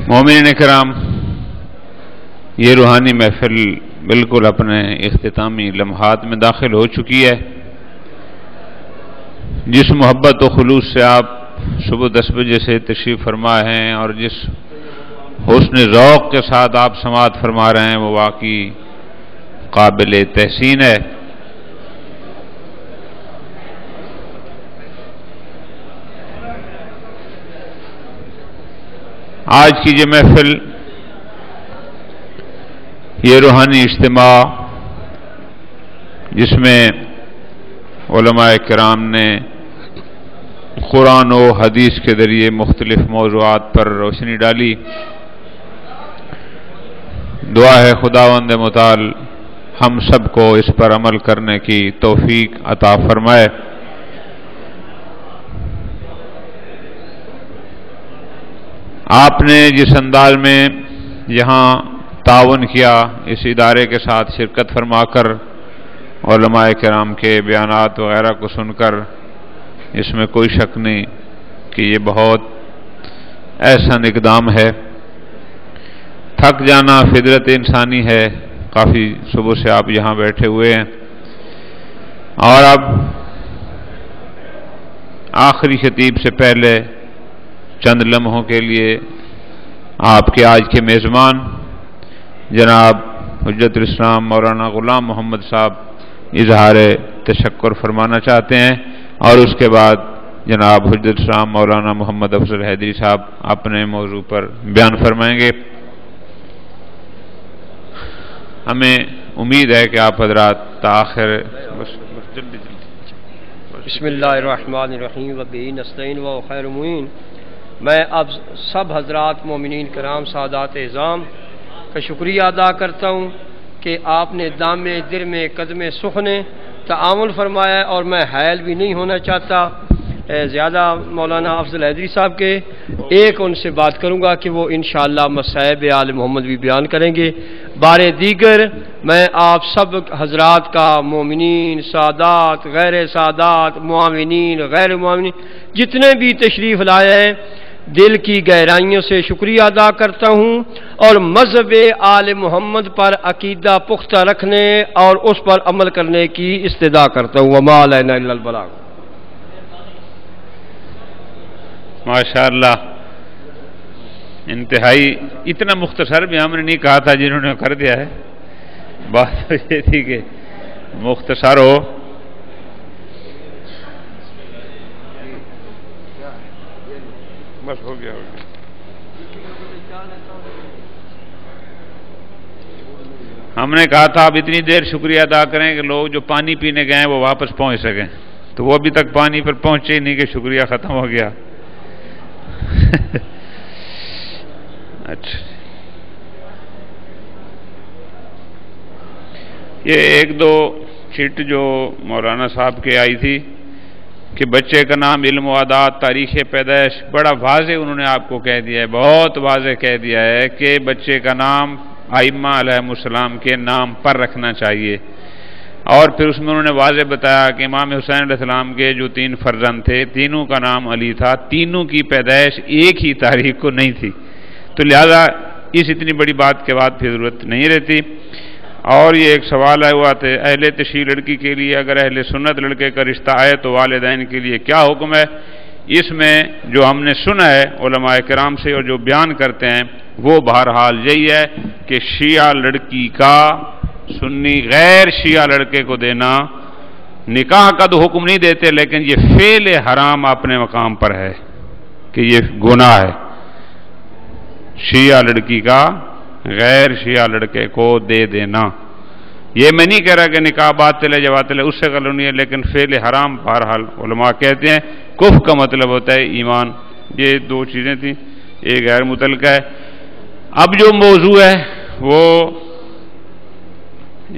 مومنین کرام، یہ روحانی محفل بالکل اپنے اختتامی لمحات میں داخل ہو چکی ہے۔ جس محبت و خلوص سے آپ صبح 10 بجے سے تشریف فرما ہیں اور جس حسن ذوق کے ساتھ آپ سماعت فرما رہے ہیں وہ واقعی قابل تحسین ہے۔ آج کی یہ محفل، یہ روحانی اجتماع جس میں علماء کرام نے قرآن و حدیث کے ذریعے مختلف موضوعات پر روشنی ڈالی، دعا ہے خداوند متعال ہم سب کو اس پر عمل کرنے کی توفیق عطا فرمائے۔ آپ نے جس انداز میں یہاں تعاون کیا، اس ادارے کے ساتھ شرکت فرما کر علماء کرام کے بیانات وغیرہ کو سن کر، اس میں کوئی شک نہیں کہ یہ بہت احسن اقدام ہے۔ تھک جانا فطرت انسانی ہے، کافی صبح سے آپ یہاں بیٹھے ہوئے ہیں، اور اب آخری خطیب سے پہلے چند لمحوں کے لیے آپ کے آج کے میزبان جناب حجت الاسلام مولانا غلام محمد صاحب اظہار تشکر فرمانا چاہتے ہیں، اور اس کے بعد جناب حجت الاسلام مولانا محمد افضل حیدری صاحب اپنے موضوع پر بیان فرمائیں گے۔ ہمیں امید ہے کہ آپ حضرات تاخیر بسم اللہ الرحمن الرحیم وبہ نستعین وخیر معین۔ میں اب سب حضرات مومنین کرام سادات اعظام کا شکریہ ادا کرتا ہوں کہ آپ نے دام در میں قدم سخن تعامل فرمایا، اور میں حائل بھی نہیں ہونا چاہتا زیادہ مولانا افضل حیدری صاحب کے، ایک ان سے بات کروں گا کہ وہ انشاءاللہ مصائب آل محمد بھی بیان کریں گے۔ بار دیگر میں آپ سب حضرات کا، مومنین، سادات، غیر سادات، معاونین، غیر معاونین، جتنے بھی تشریف لائے ہیں، دل کی گہرائیوں سے شکریہ ادا کرتا ہوں، اور مذہب آل محمد پر عقیدہ پختہ رکھنے اور اس پر عمل کرنے کی استدعا کرتا ہوں۔ وما علینا الا البلاغ۔ ماشاءاللہ، انتہائی اتنا مختصر بھی ہم نے نہیں کہا تھا، جنہوں نے کر دیا ہے۔ بات تو یہ تھی کہ مختصر ہو۔ بس ہو گیا۔ ہم نے کہا تھا اب اتنی دیر شکریہ ادا کریں کہ لوگ جو پانی پینے گئے ہیں وہ واپس پہنچ سکیں، تو وہ ابھی تک پانی پر پہنچے ہی نہیں کہ شکریہ ختم ہو گیا۔ اچھا، یہ ایک دو چٹ جو مولانا صاحب کے آئی تھی کہ بچے کا نام علم و عادات تاریخ پیدائش، بڑا واضح انہوں نے آپ کو کہہ دیا ہے، بہت واضح کہہ دیا ہے کہ بچے کا نام ائمہ علیہم السلام کے نام پر رکھنا چاہیے، اور پھر اس میں انہوں نے واضح بتایا کہ امام حسین علیہ السلام کے جو 3 فرزند تھے، تینوں کا نام علی تھا، تینوں کی پیدائش ایک ہی تاریخ کو نہیں تھی، تو لہذا اس اتنی بڑی بات کے بعد پھر ضرورت نہیں رہتی۔ اور یہ ایک سوال آیا ہوا تھا، اہل تشیع لڑکی کے لیے اگر اہل سنت لڑکے کا رشتہ آئے تو والدین کے لیے کیا حکم ہے؟ اس میں جو ہم نے سنا ہے علماء کرام سے اور جو بیان کرتے ہیں وہ بہرحال یہی ہے کہ شیعہ لڑکی کا سنی غیر شیعہ لڑکے کو دینا، نکاح کا تو حکم نہیں دیتے، لیکن یہ فعل حرام اپنے مقام پر ہے کہ یہ گناہ ہے، شیعہ لڑکی کا غیر شیعہ لڑکے کو دے دینا۔ یہ میں نہیں کہہ رہا کہ نکاح باطل ہے یا باطل ہے، اس سے غلط نہیں ہے، لیکن فعل حرام بہرحال علماء کہتے ہیں کفر کا مطلب ہوتا ہے ایمان۔ یہ 2 چیزیں تھیں، ایک غیر متعلقہ ہے۔ اب جو موضوع ہے وہ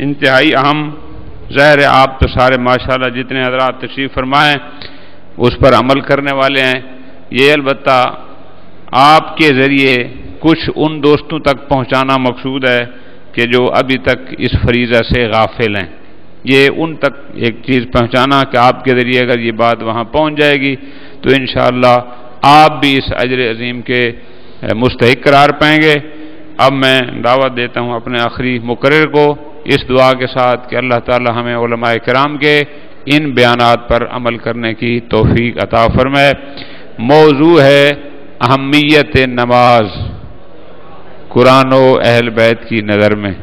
انتہائی اہم، ظاہر ہے آپ تو سارے ماشاءاللہ جتنے حضرات تشریف فرمائیں اس پر عمل کرنے والے ہیں، یہ البتہ آپ کے ذریعے کچھ ان دوستوں تک پہنچانا مقصود ہے کہ جو ابھی تک اس فریضہ سے غافل ہیں، یہ ان تک ایک چیز پہنچانا کہ آپ کے ذریعے اگر یہ بات وہاں پہنچ جائے گی تو انشاءاللہ آپ بھی اس اجر عظیم کے مستحق قرار پائیں گے۔ اب میں دعوت دیتا ہوں اپنے آخری مقرر کو اس دعا کے ساتھ کہ اللہ تعالی ہمیں علماء کرام کے ان بیانات پر عمل کرنے کی توفیق عطا فرمائے۔ موضوع ہے اہمیت نماز قرآن و اہل بیت کی نظر میں۔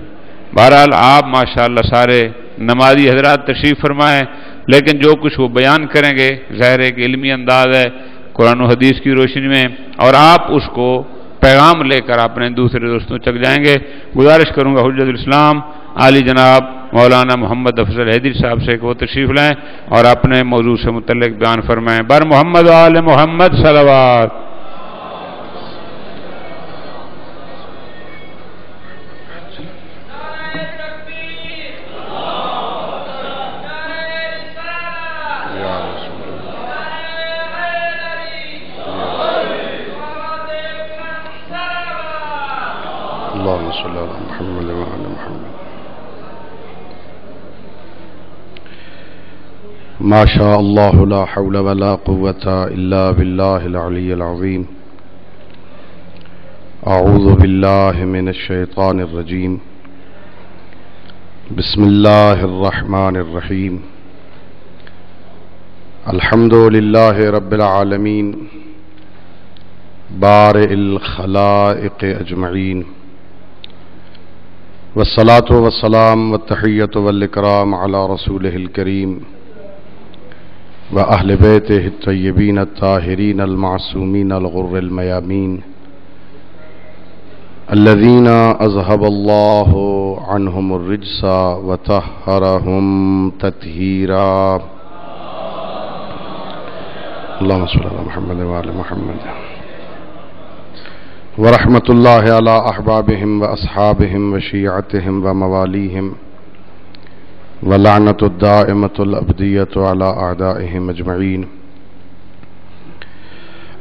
بہرحال آپ ماشاءاللہ سارے نمازی حضرات تشریف فرمائیں، لیکن جو کچھ وہ بیان کریں گے ظاہر ایک علمی انداز ہے قرآن و حدیث کی روشنی میں، اور آپ اس کو پیغام لے کر اپنے دوسرے دوستوں تک جائیں گے۔ گزارش کروں گا حجت الاسلام عالی جناب مولانا محمد افضل حیدری صاحب سے کہ وہ تشریف لائیں اور اپنے موضوع سے متعلق بیان فرمائیں۔ بر محمد و آل محمد صلوات۔ اللهم صل على محمد وعلى محمد۔ ما شاء الله لا حول ولا قوة إلا بالله العلي العظيم۔ أعوذ بالله من الشيطان الرجيم۔ بسم الله الرحمن الرحيم۔ الحمد لله رب العالمين بارئ الخلائق أجمعين، والصلاة والسلام والتحية والإكرام على رسوله الكريم وأهل بيته الطيبين الطاهرين المعصومين الغر الميامين الذين أذهب الله عنهم الرجس وطهرهم تطهيرا۔ اللهم صل على محمد وعلى محمد۔ ورحمة الله على أحبابهم وأصحابهم وشيعتهم ومواليهم، ولعنة الدائمة الأبدية على أعدائهم أجمعين۔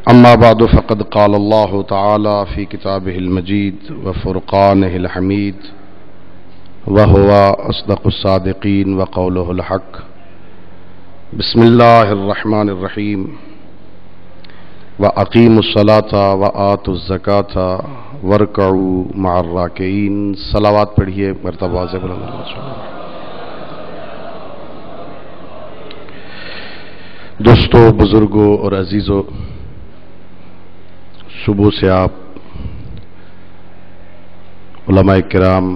أما بعد، فقد قال الله تعالى في كتابه المجيد وفرقانه الحميد، وهو أصدق الصادقين وقوله الحق۔ بسم الله الرحمن الرحيم۔ وَأَقِيمُوا الصَّلَاةَ وَآتُوا الزَّكَاةَ وَارْكَعُوا مَعَ الرَّاكِعِينَ۔ صلوات پڑھیے مرتبہ سے بلند اللہ صلی اللہ۔ دوستو، بزرگوں اور عزیزوں، صبح سے آپ علماء کرام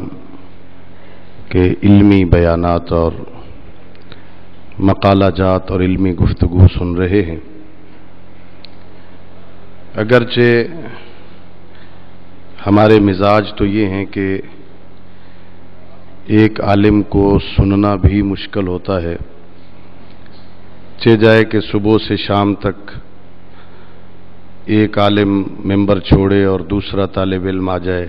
کے علمی بیانات اور مقالہ جات اور علمی گفتگو سن رہے ہیں۔ اگرچہ ہمارے مزاج تو یہ ہیں کہ ایک عالم کو سننا بھی مشکل ہوتا ہے، چہ جائے کہ صبح سے شام تک ایک عالم ممبر چھوڑے اور دوسرا طالب علم آ جائے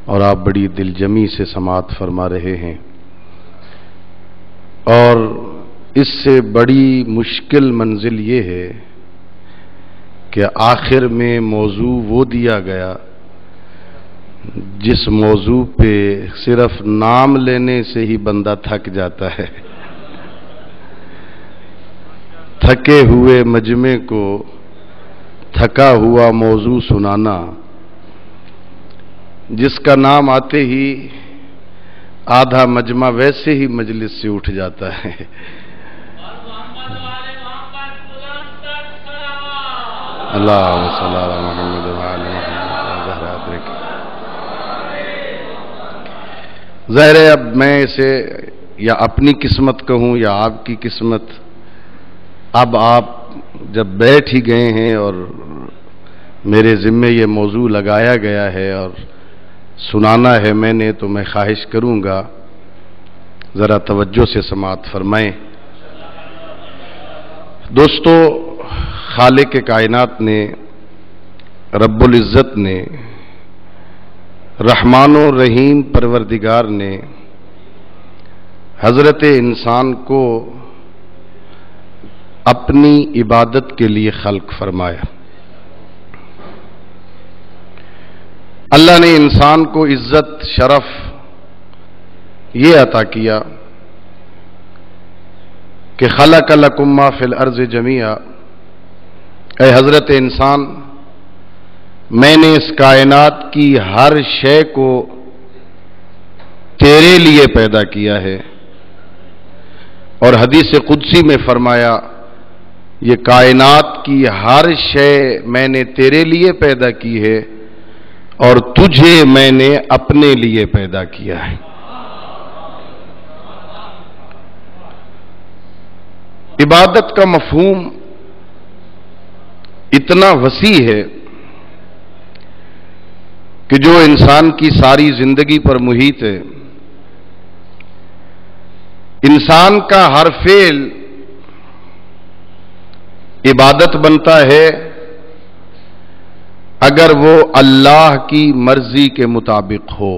اور آپ بڑی دل جمی سے سماعت فرما رہے ہیں، اور اس سے بڑی مشکل منزل یہ ہے کہ آخر میں موضوع وہ دیا گیا جس موضوع پہ صرف نام لینے سے ہی بندہ تھک جاتا ہے۔ تھکے ہوئے مجمع کو تھکا ہوا موضوع سنانا، جس کا نام آتے ہی آدھا مجمع ویسے ہی مجلس سے اٹھ جاتا ہے۔ اللہم صلی علی محمد وعلی محمد۔ ظاہر ہے اب میں اسے یا اپنی قسمت کہوں یا آپ کی قسمت، اب آپ جب بیٹھ ہی گئے ہیں اور میرے ذمے یہ موضوع لگایا گیا ہے اور سنانا ہے میں نے، تو میں خواہش کروں گا ذرا توجہ سے سماعت فرمائیں۔ دوستو، خالق کائنات نے، رب العزت نے، رحمان و رحیم پروردگار نے حضرت انسان کو اپنی عبادت کے لیے خلق فرمایا۔ اللہ نے انسان کو عزت، شرف یہ عطا کیا کہ خلق لکم ما فی الارض جمیعا، اے حضرت انسان، میں نے اس کائنات کی ہر شے کو تیرے لیے پیدا کیا ہے، اور حدیث قدسی میں فرمایا یہ کائنات کی ہر شے میں نے تیرے لیے پیدا کی ہے اور تجھے میں نے اپنے لیے پیدا کیا ہے۔ عبادت کا مفہوم اتنا وسیع ہے کہ جو انسان کی ساری زندگی پر محیط ہے۔ انسان کا ہر فعل عبادت بنتا ہے اگر وہ اللہ کی مرضی کے مطابق ہو۔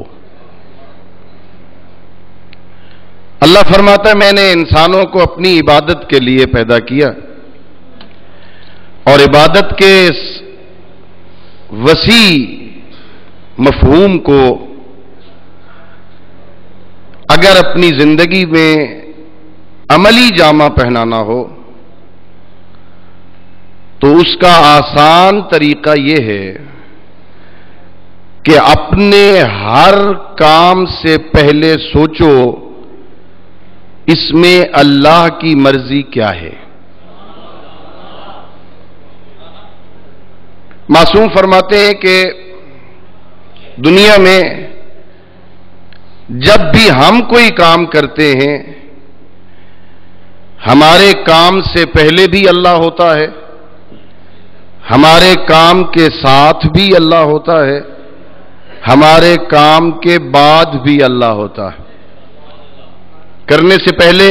اللہ فرماتا ہے میں نے انسانوں کو اپنی عبادت کے لیے پیدا کیا، اور عبادت کے اس وسیع مفہوم کو اگر اپنی زندگی میں عملی جامہ پہنانا ہو تو اس کا آسان طریقہ یہ ہے کہ اپنے ہر کام سے پہلے سوچو اس میں اللہ کی مرضی کیا ہے۔ معصوم فرماتے ہیں کہ دنیا میں جب بھی ہم کوئی کام کرتے ہیں ہمارے کام سے پہلے بھی اللہ ہوتا ہے، ہمارے کام کے ساتھ بھی اللہ ہوتا ہے، ہمارے کام کے بعد بھی اللہ ہوتا ہے۔ کرنے سے پہلے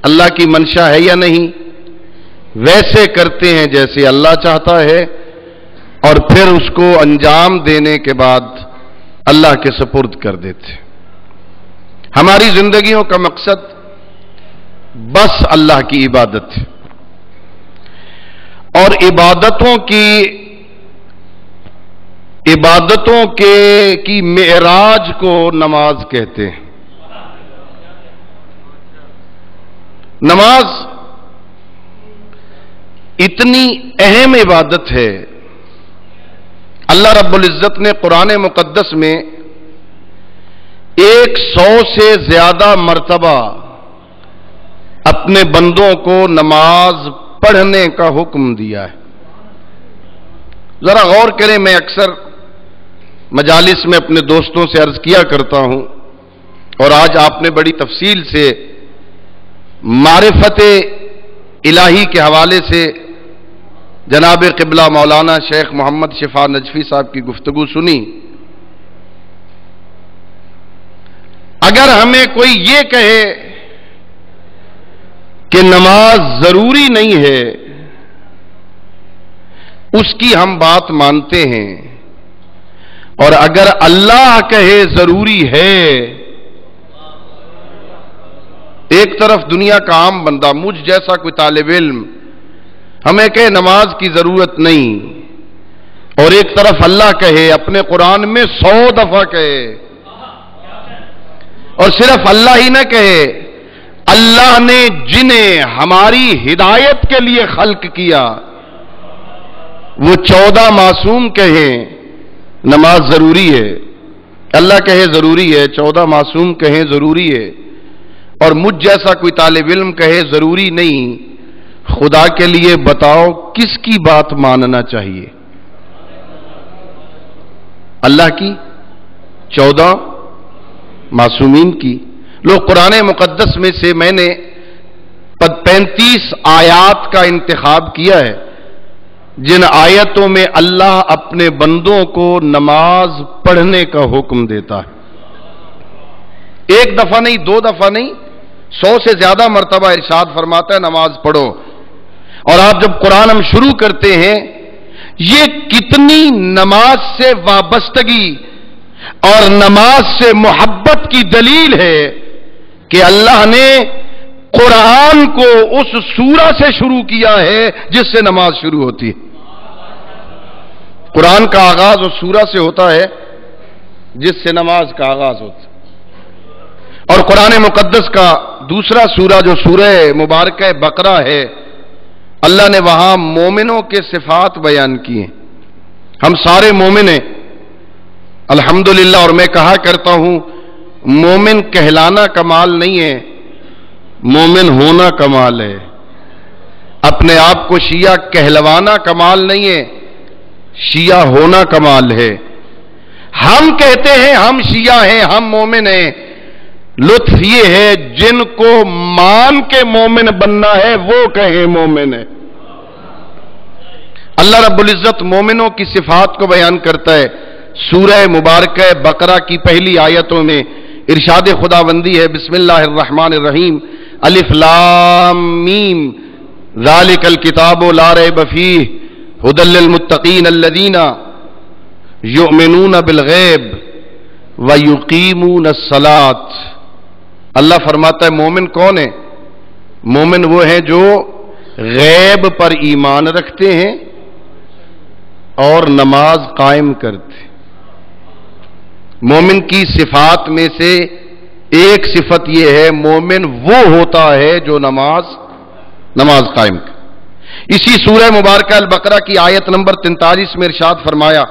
اللہ کی منشا ہے یا نہیں، ویسے کرتے ہیں جیسے اللہ چاہتا ہے، اور پھر اس کو انجام دینے کے بعد اللہ کے سپرد کر دیتے۔ ہماری زندگیوں کا مقصد بس اللہ کی عبادت ہے، اور عبادتوں کی معراج کو نماز کہتے ہیں۔ نماز اتنی اہم عبادت ہے، اللہ رب العزت نے قرآن مقدس میں 100 سے زیادہ مرتبہ اپنے بندوں کو نماز پڑھنے کا حکم دیا ہے۔ ذرا غور کریں، میں اکثر مجالس میں اپنے دوستوں سے عرض کیا کرتا ہوں، اور آج آپ نے بڑی تفصیل سے معرفت الہی کے حوالے سے جناب قبلہ مولانا شیخ محمد شفا نجفی صاحب کی گفتگو سنی۔ اگر ہمیں کوئی یہ کہے کہ نماز ضروری نہیں ہے، اس کی ہم بات مانتے ہیں، اور اگر اللہ کہے ضروری ہے، ایک طرف دنیا کا عام بندہ مجھ جیسا کوئی طالب علم ہمیں کہے نماز کی ضرورت نہیں، اور ایک طرف اللہ کہے، اپنے قرآن میں 100 دفعہ کہے، اور صرف اللہ ہی نہ کہے، اللہ نے جنہیں ہماری ہدایت کے لیے خلق کیا وہ 14 معصوم کہیں نماز ضروری ہے، اللہ کہے ضروری ہے، 14 معصوم کہیں ضروری ہے، اور مجھ جیسا کوئی طالب علم کہے ضروری نہیں، خدا کے لیے بتاؤ کس کی بات ماننا چاہیے؟ اللہ کی؟ 14 معصومین کی؟ لوگ قرآن مقدس میں سے میں نے 35 آیات کا انتخاب کیا ہے جن آیتوں میں اللہ اپنے بندوں کو نماز پڑھنے کا حکم دیتا ہے۔ ایک دفعہ نہیں، 2 دفعہ نہیں، 100 سے زیادہ مرتبہ ارشاد فرماتا ہے نماز پڑھو۔ اور آپ جب قرآن ہم شروع کرتے ہیں، یہ کتنی نماز سے وابستگی اور نماز سے محبت کی دلیل ہے کہ اللہ نے قرآن کو اس سورہ سے شروع کیا ہے جس سے نماز شروع ہوتی ہے۔ قرآن کا آغاز اس سورہ سے ہوتا ہے جس سے نماز کا آغاز ہوتا ہے، اور قرآن مقدس کا دوسرا سورہ جو سورہ مبارکہ بقرہ ہے، اللہ نے وہاں مومنوں کے صفات بیان کیے، ہم سارے مومن ہیں الحمدللہ، اور میں کہا کرتا ہوں مومن کہلانا کمال نہیں ہے، مومن ہونا کمال ہے۔ اپنے آپ کو شیعہ کہلوانا کمال نہیں ہے، شیعہ ہونا کمال ہے۔ ہم کہتے ہیں ہم شیعہ ہیں، ہم مومن ہیں، لطف یہ ہے جن کو مان کے مومن بننا ہے وہ کہیں مومن ہے۔ اللہ رب العزت مومنوں کی صفات کو بیان کرتا ہے سورہ مبارکہ بقرہ کی پہلی آیتوں میں، ارشاد خداوندی ہے بسم اللہ الرحمن الرحیم الف لام میم ذالک الکتاب لا ریب فیہ ھدی للمتقین الذین یؤمنون بالغیب ویقیمون الصلاۃ۔ اللہ فرماتا ہے مومن کون ہے؟ مومن وہ ہیں جو غیب پر ایمان رکھتے ہیں اور نماز قائم کرتے ہیں۔ مومن کی صفات میں سے ایک صفت یہ ہے مومن وہ ہوتا ہے جو نماز قائم کرے۔ اسی سورہ مبارکہ البقرہ کی آیت نمبر 43 میں ارشاد فرمایا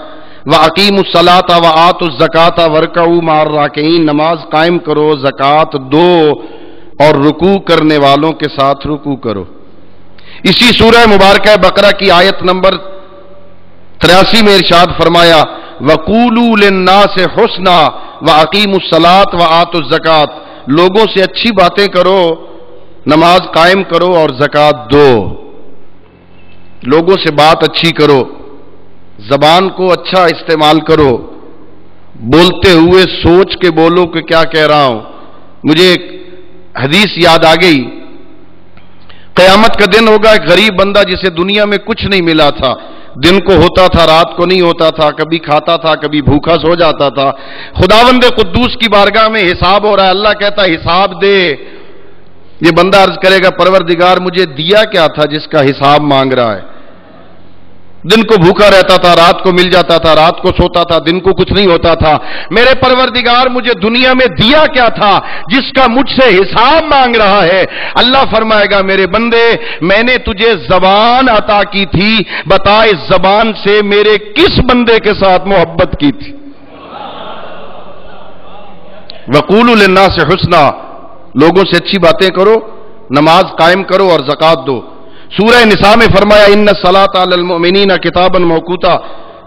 وَأَقِیمُوا الصَّلَاةَ وَآتُوا الزَّکَاةَ وَارْکَعُوا مَعَ الرَّاکعِینَ، نماز قائم کرو، زکوٰۃ دو اور رکوع کرنے والوں کے ساتھ رکوع کرو۔ اسی سورہ مبارکہ بقرہ کی آیت نمبر 83 میں ارشاد فرمایا وَقُولُوا لِلنَّاسِ حُسْنًا وَأَقِیمُوا الصَّلَاةَ وَآتُوا الزَّکَاةَ، لوگوں سے اچھی باتیں کرو، نماز قائم کرو اور زکوٰۃ دو۔ لوگوں سے بات اچھی کرو، زبان کو اچھا استعمال کرو، بولتے ہوئے سوچ کے بولو کہ کیا کہہ رہا ہوں۔ مجھے ایک حدیث یاد آ گئی، قیامت کا دن ہوگا، ایک غریب بندہ جسے دنیا میں کچھ نہیں ملا تھا، دن کو ہوتا تھا رات کو نہیں ہوتا تھا، کبھی کھاتا تھا کبھی بھوکا سو جاتا تھا، خداوند قدوس کی بارگاہ میں حساب ہو رہا ہے، اللہ کہتا ہے حساب دے۔ یہ بندہ عرض کرے گا پروردگار مجھے دیا کیا تھا جس کا حساب مانگ رہا ہے؟ دن کو بھوکا رہتا تھا، رات کو مل جاتا تھا، رات کو سوتا تھا، دن کو کچھ نہیں ہوتا تھا، میرے پروردگار مجھے دنیا میں دیا کیا تھا جس کا مجھ سے حساب مانگ رہا ہے؟ اللہ فرمائے گا میرے بندے میں نے تجھے زبان عطا کی تھی، بتا اس زبان سے میرے کس بندے کے ساتھ محبت کی تھی؟ وَقُولُوا لِلنَّاسِ حُسْنًا، لوگوں سے اچھی باتیں کرو، نماز قائم کرو اور زکوٰۃ دو۔ سورہ نساء میں فرمایا ان الصلاۃ علی المؤمنین کتابا موقوتا،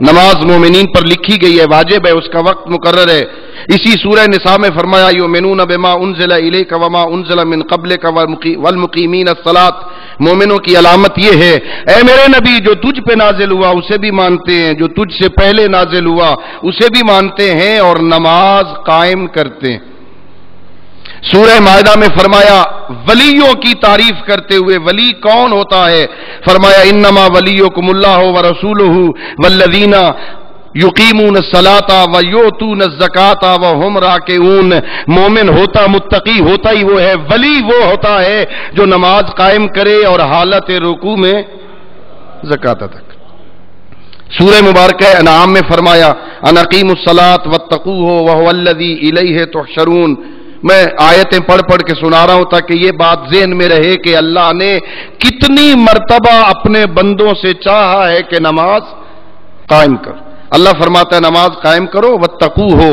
نماز مومنین پر لکھی گئی ہے، واجب ہے، اس کا وقت مقرر ہے۔ اسی سورہ نساء میں فرمایا یؤمنون بما انزل الیک وما انزل من قبلک والمقیمین الصلاۃ، مومنوں کی علامت یہ ہے اے میرے نبی جو تجھ پہ نازل ہوا اسے بھی مانتے ہیں، جو تجھ سے پہلے نازل ہوا اسے بھی مانتے ہیں اور نماز قائم کرتے ہیں۔ سورہ مائدہ میں فرمایا ولیوں کی تعریف کرتے ہوئے ولی کون ہوتا ہے؟ فرمایا انما ولیکم اللہ ورسولہ والذین یقیمون الصلاۃ ویؤتون الزکاۃ وہم راکعون، مومن ہوتا متقی ہوتا ہی وہ ہے، ولی وہ ہوتا ہے جو نماز قائم کرے اور حالت رکوع میں زکوٰۃ ادا کرے۔ سورہ مبارکہ انعام میں فرمایا ان اقیموا الصلاۃ واتقوہ وہو الذی الیہ تحشرون۔ میں آیتیں پڑھ پڑھ کے سنا رہا ہوں تاکہ یہ بات ذہن میں رہے کہ اللہ نے کتنی مرتبہ اپنے بندوں سے چاہا ہے کہ نماز قائم کرو۔ اللہ فرماتا ہے نماز قائم کرو، واتقوہ،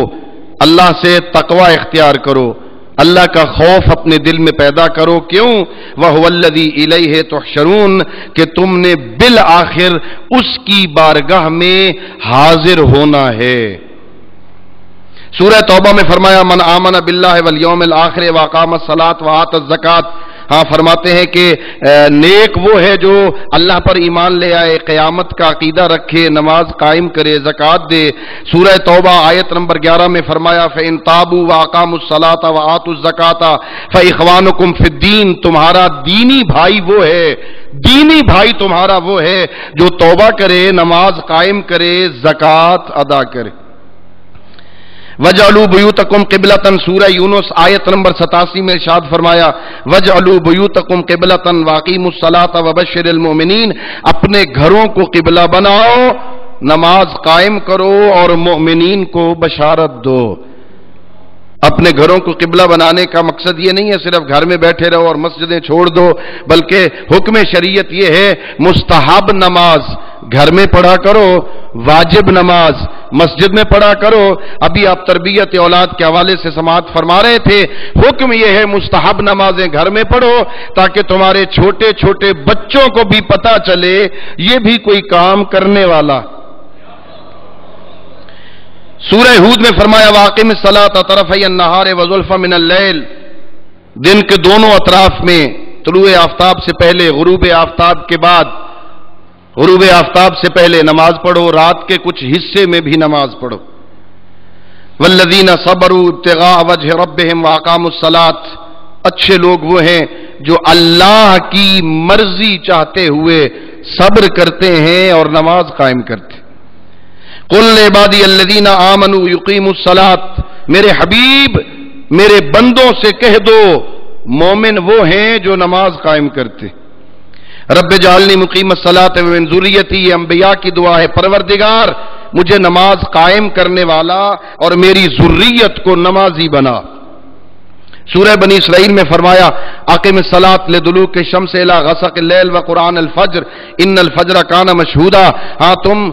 اللہ سے تقوی اختیار کرو، اللہ کا خوف اپنے دل میں پیدا کرو۔ کیوں؟ وَهُوَ الَّذِي إِلَيْهِ تُحْشَرُونَ، کہ تم نے بالآخر اس کی بارگاہ میں حاضر ہونا ہے۔ سورہ توبہ میں فرمایا من آمن باللہ والیوم الآخر واقام الصلاۃ وآت الزکاۃ، ہاں فرماتے ہیں کہ نیک وہ ہے جو اللہ پر ایمان لے آئے، قیامت کا عقیدہ رکھے، نماز قائم کرے، زکوٰۃ دے۔ سورہ توبہ آیت نمبر 11 میں فرمایا فَإِن تَابُوا وَأَقَامُوا الصَّلَاةَ وَآتُوا الزَّكَاةَ فَإِخْوَانُكُمْ فِي الدِّينِ، تمہارا دینی بھائی وہ ہے، دینی بھائی تمہارا وہ ہے جو توبہ کرے، نماز قائم کرے، زکوٰۃ ادا کرے۔ وَجْعَلُوا بُيُوتَكُمْ قِبْلَةً، سورہ یونس آیت نمبر 87 میں ارشاد فرمایا وَجْعَلُوا بُيُوتَكُمْ قِبْلَةً وَأَقِیمُوا الصَّلَاةَ وَبَشِّرِ الْمُؤْمِنِينَ، اپنے گھروں کو قبلہ بناؤ، نماز قائم کرو اور مومنین کو بشارت دو۔ اپنے گھروں کو قبلہ بنانے کا مقصد یہ نہیں ہے صرف گھر میں بیٹھے رہو اور مسجدیں چھوڑ دو، بلکہ حکم شریعت یہ ہے مستحب نماز گھر میں پڑھا کرو، واجب نماز مسجد میں پڑھا کرو۔ ابھی آپ تربیت اولاد کے حوالے سے سماعت فرما رہے تھے، حکم یہ ہے مستحب نمازیں گھر میں پڑھو تاکہ تمہارے چھوٹے چھوٹے بچوں کو بھی پتہ چلے یہ بھی کوئی کام کرنے والا۔ سورہ ہود میں فرمایا واقم الصلاۃ طرفی النہار وزلفا من اللیل، دن کے دونوں اطراف میں طلوع آفتاب سے پہلے، غروب آفتاب کے بعد، غروب آفتاب سے پہلے نماز پڑھو، رات کے کچھ حصے میں بھی نماز پڑھو۔ والذین صبروا ابتغاء وجہ ربہم واقاموا الصلاۃ، اچھے لوگ وہ ہیں جو اللہ کی مرضی چاہتے ہوئے صبر کرتے ہیں اور نماز قائم کرتے ہیں۔ قل لعبادی الذین آمنوا یقیموا الصلاۃ، میرے حبیب میرے بندوں سے کہہ دو مومن وہ ہیں جو نماز قائم کرتے۔ رب جعلنی مقیم الصلاۃ ومن ذریتی، یہ انبیاء کی دعا ہے، پروردگار مجھے نماز قائم کرنے والا اور میری ذریت کو نمازی بنا۔ سورہ بنی اسرائیل میں فرمایا اقم الصلاۃ لدلوک الشمس الی غسق اللیل وقرآن الفجر ان الفجر کان مشہودا، ہاں تم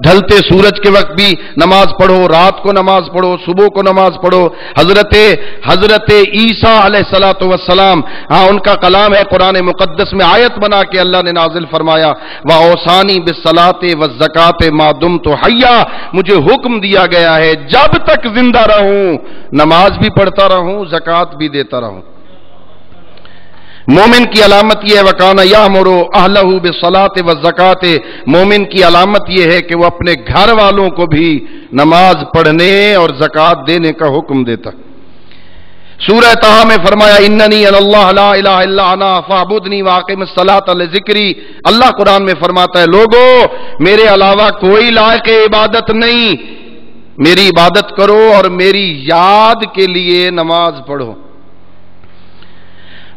ڈھلتے سورج کے وقت بھی نماز پڑھو، رات کو نماز پڑھو، صبح کو نماز پڑھو۔ حضرت عیسیٰ علیہ الصلوۃ والسلام، ہاں ان کا کلام ہے، قرآن مقدس میں آیت بنا کے اللہ نے نازل فرمایا واوصانی بالصلاۃ والزکاۃ ما دمت حیا، مجھے حکم دیا گیا ہے جب تک زندہ رہوں نماز بھی پڑھتا رہوں، زکات بھی دیتا رہوں۔ مومن کی علامت یہ ہے وکانا یامر اہلہ بالصلاۃ والزکاۃ، مومن کی علامت یہ ہے کہ وہ اپنے گھر والوں کو بھی نماز پڑھنے اور زکات دینے کا حکم دیتا۔ سورہ طہ میں فرمایا اننی اللہ لا الہ الا انا فاعبدنی واقم الصلاۃ لذکری، اللہ قرآن میں فرماتا ہے لوگو میرے علاوہ کوئی لائق عبادت نہیں، میری عبادت کرو اور میری یاد کے لیے نماز پڑھو۔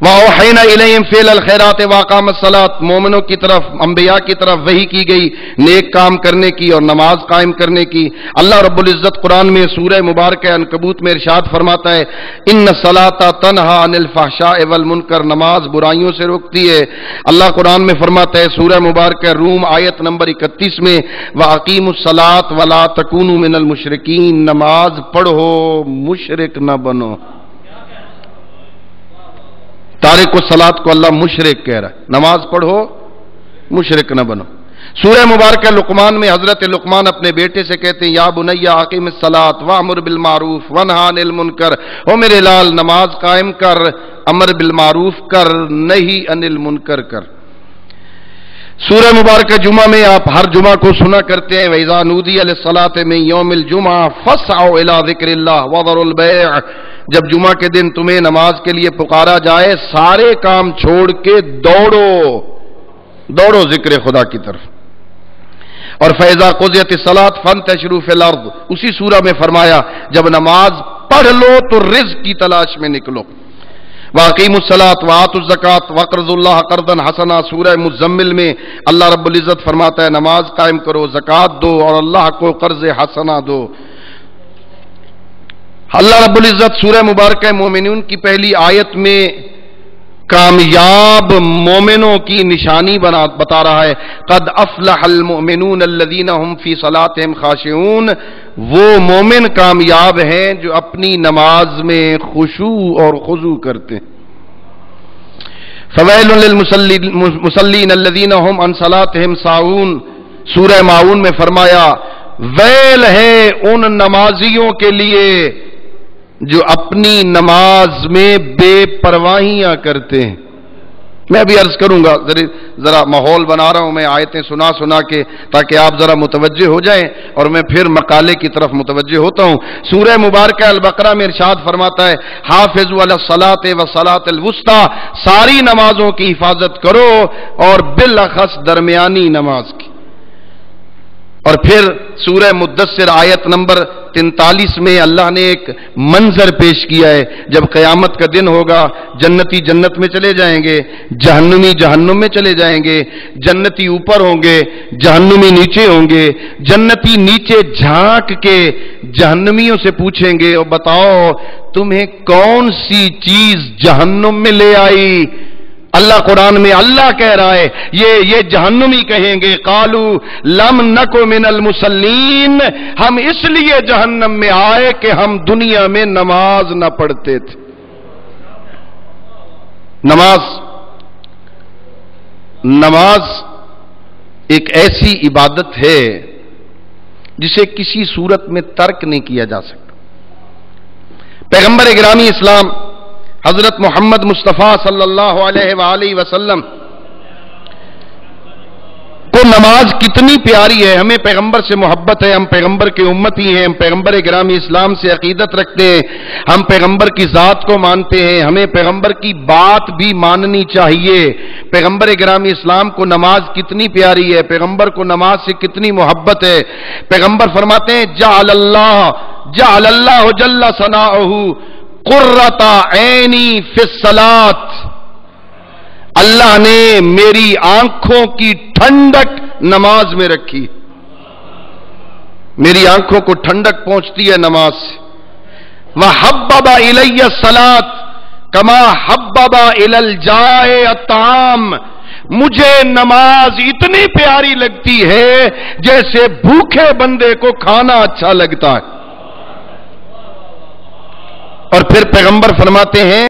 وَأَوْحَيْنَا إِلَيْهِمْ فِعْلَ الْخَيْرَاتِ وَأَقَامَ الصَّلَاةَ، مومنوں کی طرف انبیاء کی طرف وحی کی گئی نیک کام کرنے کی اور نماز قائم کرنے کی۔ اللہ رب العزت قرآن میں سورہ مبارکہ عنکبوت میں ارشاد فرماتا ہے ان الصلاۃ تنہی عن الفحشاء والمنکر، نماز برائیوں سے روکتی ہے۔ اللہ قرآن میں فرماتا ہے سورہ مبارکہ روم آیت نمبر 31 میں وَأَقِیمُوا الصَّلَاةَ وَلَا تَکُونُوا مِنَ الْمُشْرِکِینَ، نماز پڑھو مشرک نہ بنو۔ تارک الصلاۃ کو اللہ مشرک کہہ رہا ہے، نماز پڑھو مشرک نہ بنو۔ سورہ مبارکہ لقمان میں حضرت لقمان اپنے بیٹے سے کہتے ہیں یا بنی اقم الصلاۃ وامر بالمعروف ونہی عن المنکر، او میرے لال نماز قائم کر، امر بالمعروف کر، نہی عن المنکر کر۔ سورہ مبارکہ جمعہ میں آپ ہر جمعہ کو سنا کرتے ہیں وَإِذَا نُودِيَ لِلصَّلَاةِ مِن يَوْمِ الْجُمْعَةِ فَاسْعَوْا إِلَىٰ ذِكْرِ اللَّهِ وَذَرُوا الْبَيْعَ، جب جمعہ کے دن تمہیں نماز کے لیے پکارا جائے سارے کام چھوڑ کے دوڑو ذکر خدا کی طرف۔ اور فَإِذَا قُضِيَتِ الصَّلَاةُ فَانتَشِرُوا فِي الْأَرْضِ، اسی سورہ میں فرمایا جب نماز پڑھ لو تو رزق کی تلاش میں نکلو۔ وَأَقِیمُوا الصَّلَاةَ وَآتُوا الزَّکَاةَ وَاقْرِضُوا اللَّهَ قَرْضًا حَسَنًا، سورہ مزمل میں اللہ رب العزت فرماتا ہے نماز قائم کرو، زکات دو اور اللہ کو قرض حسنہ دو۔ اللہ رب العزت سورہ مبارکہ مومنون کی پہلی آیت میں کامیاب مومنوں کی نشانی بتا رہا ہے قد افلح المؤمنون الذین هم فی صلاتهم خاشعون، وہ مومن کامیاب ہیں جو اپنی نماز میں خشوع اور خضوع کرتے ہیں۔ فویل للمصلین الذین هم عن صلاتهم ساہون، سورہ ماعون میں فرمایا ویل ہے ان نمازیوں کے لیے جو اپنی نماز میں بے پرواہیاں کرتے ہیں۔ میں بھی عرض کروں گا ذرا ماحول بنا رہا ہوں میں آیتیں سنا کے تاکہ آپ ذرا متوجہ ہو جائیں اور میں پھر مقالے کی طرف متوجہ ہوتا ہوں۔ سورہ مبارکہ البقرہ میں ارشاد فرماتا ہے حافظوا علی الصلاۃ والصلاۃ الوسطی، ساری نمازوں کی حفاظت کرو اور بالاخص درمیانی نماز کی۔ اور پھر سورہ مدثر آیت نمبر 43 میں اللہ نے ایک منظر پیش کیا ہے. جب قیامت کا دن ہوگا جنتی جنت میں چلے جائیں گے, جہنمی جہنم میں چلے جائیں گے, جنتی اوپر ہوں گے, جہنمی نیچے ہوں گے. جنتی نیچے جھانک کے جہنمیوں سے پوچھیں گے اور بتاؤ تمہیں کون سی چیز جہنم میں لے آئی؟ اللہ قرآن میں اللہ کہہ رہا ہے, یہ جہنمی کہیں گے قالو لم نکو من المصلین, ہم اس لیے جہنم میں آئے کہ ہم دنیا میں نماز نہ پڑھتے تھے. نماز ایک ایسی عبادت ہے جسے کسی صورت میں ترک نہیں کیا جا سکتا. پیغمبر گرامی اسلام حضرت محمد مصطفیٰ صلی اللہ علیہ وآلہ وسلم کو نماز کتنی پیاری ہے. ہمیں پیغمبر سے محبت ہے, ہم پیغمبر کے امتی ہیں, ہم پیغمبر گرامی اسلام سے عقیدت رکھتے ہیں, ہم پیغمبر کی ذات کو مانتے ہیں, ہمیں پیغمبر کی بات بھی ماننی چاہیے. پیغمبر گرامی اسلام کو نماز کتنی پیاری ہے, پیغمبر کو نماز سے کتنی محبت ہے. پیغمبر فرماتے ہیں جعل اللہ جل ثناؤہ قرۃ عینی فی الصلاۃ, اللہ نے میری آنکھوں کی ٹھنڈک نماز میں رکھی. میری آنکھوں کو ٹھنڈک پہنچتی ہے نماز سے. وحبب الی الصلاۃ کما حبب الی الجائع الطعام, مجھے نماز اتنی پیاری لگتی ہے جیسے بھوکے بندے کو کھانا اچھا لگتا ہے. اور پھر پیغمبر فرماتے ہیں